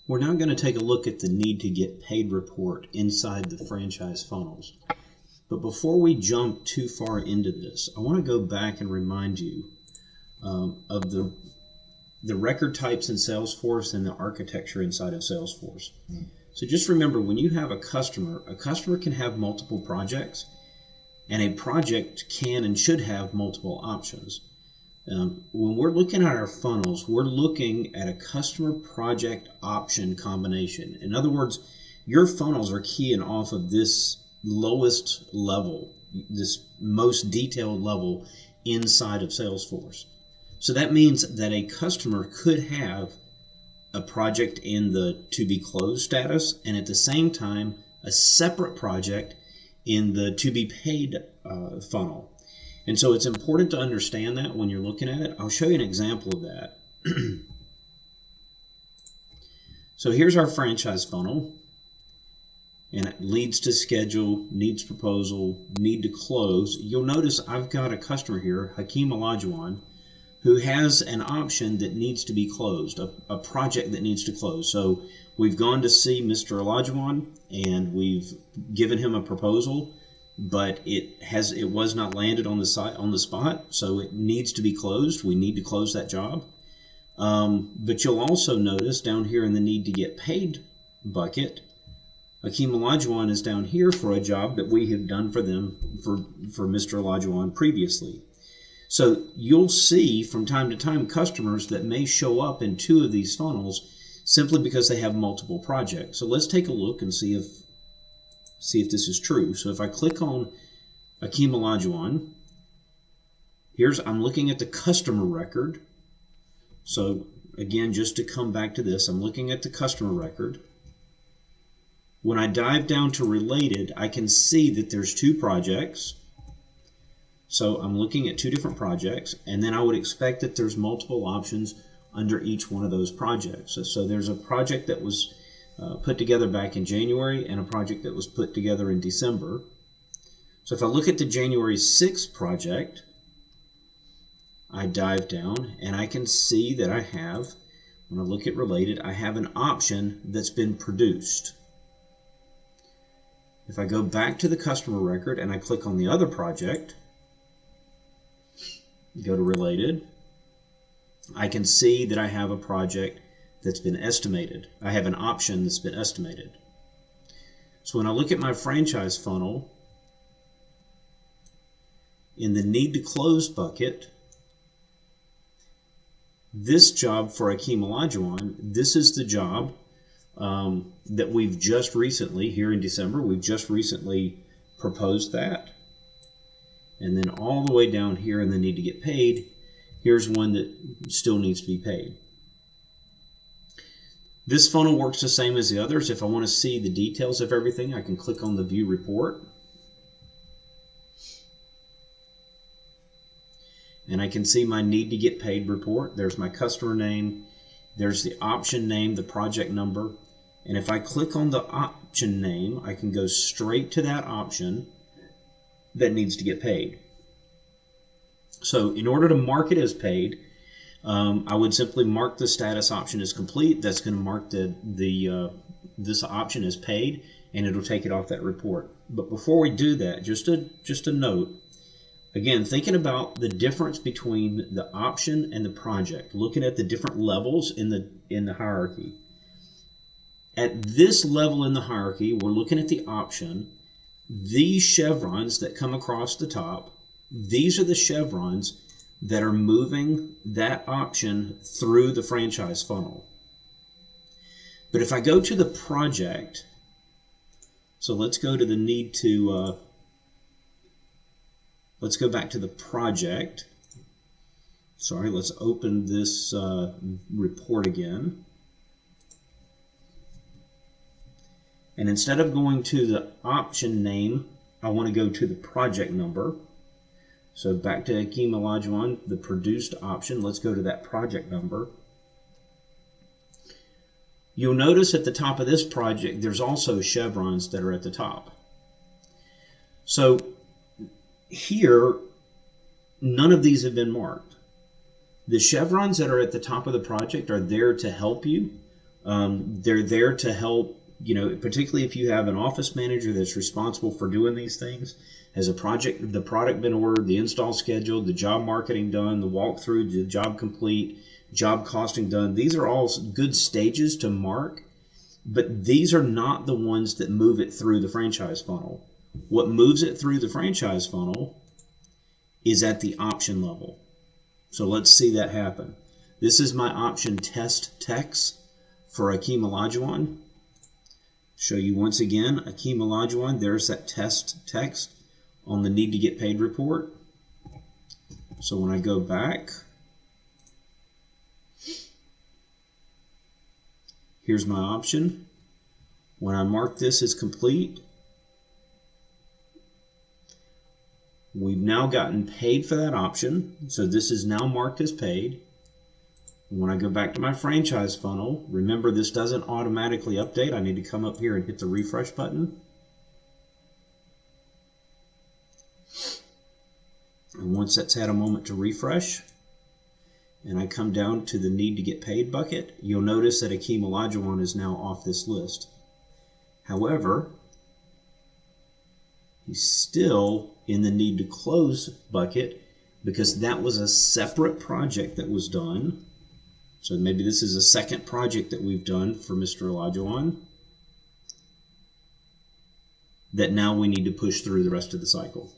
We're now going to take a look at the Need to Get Paid report inside the franchise funnels. But before we jump too far into this, I want to go back and remind you of the record types in Salesforce and the architecture inside of Salesforce. So just remember, when you have a customer can have multiple projects, and a project can and should have multiple options. When we're looking at our funnels, we're looking at a customer project option combination. In other words, your funnels are keying off of this lowest level, this most detailed level inside of Salesforce. So that means that a customer could have a project in the to be closed status, and at the same time a separate project in the to be paid funnel. And so it's important to understand that when you're looking at it. I'll show you an example of that. So here's our franchise funnel, and it leads to schedule, needs proposal, need to close. You'll notice I've got a customer here, Hakeem Olajuwon, who has an option that needs to be closed, a project that needs to close. So we've gone to see Mr. Olajuwon, and we've given him a proposal, but it was not landed on the spot, so it needs to be closed. We need to close that job. But you'll also notice down here in the Need to Get Paid bucket, Hakeem Olajuwon is down here for a job that we have done for them for Mr. Olajuwon previously. So you'll see from time to time customers that may show up in two of these funnels simply because they have multiple projects. So let's take a look and see if this is true. So if I click on Hakeem Olajuwon, I'm looking at the customer record. So again, just to come back to this, I'm looking at the customer record. When I dive down to related, I can see that there's two projects. So I'm looking at two different projects, and then I would expect that there's multiple options under each one of those projects. So there's a project that was put together back in January and a project that was put together in December. So if I look at the January 6th project, I dive down and I can see that I have, when I look at related, I have an option that's been produced. If I go back to the customer record and I click on the other project, go to related, I can see that I have a project that's been estimated. I have an option that's been estimated. So when I look at my franchise funnel, in the need to close bucket, this job for Hakeem Olajuwon, this is the job that we've just recently, here in December, we've just recently proposed that. And then all the way down here in the need to get paid, here's one that still needs to be paid. This funnel works the same as the others. If I want to see the details of everything, I can click on the View Report. And I can see my Need to Get Paid report. There's my customer name. There's the option name, the project number. And if I click on the option name, I can go straight to that option that needs to get paid. So in order to mark it as paid, I would simply mark the status option as complete. That's going to mark this option as paid, and it'll take it off that report. But before we do that, just a note. Again, thinking about the difference between the option and the project, looking at the different levels in the hierarchy. At this level in the hierarchy, we're looking at the option. These chevrons that come across the top, these are the chevrons that are moving that option through the franchise funnel. But if I go to the project, so let's go to the let's go back to the project. Sorry, let's open this report again. And instead of going to the option name, I want to go to the project number. So back to Hakeem Olajuwon, the produced option. Let's go to that project number. You'll notice at the top of this project, there's also chevrons that are at the top. So here, none of these have been marked. The chevrons that are at the top of the project are there to help you They're there to help, particularly if you have an office manager that's responsible for doing these things. Has the product been ordered, the install scheduled, the job marketing done, the walkthrough, the job complete, job costing done. These are all good stages to mark, but these are not the ones that move it through the franchise funnel. What moves it through the franchise funnel is at the option level. So let's see that happen. This is my option test text for Akeem Olajuwon. Show you once again, Akeem Olajuwon, there's that test text on the Need to Get Paid report. So when I go back, here's my option. When I mark this as complete, we've now gotten paid for that option. So this is now marked as paid. When I go back to my franchise funnel, remember this doesn't automatically update. I need to come up here and hit the refresh button. And once that's had a moment to refresh, and I come down to the Need to Get Paid bucket, you'll notice that Akeem Olajuwon is now off this list. However, he's still in the Need to Close bucket because that was a separate project that was done. So maybe this is a second project that we've done for Mr. Olajuwon that now we need to push through the rest of the cycle.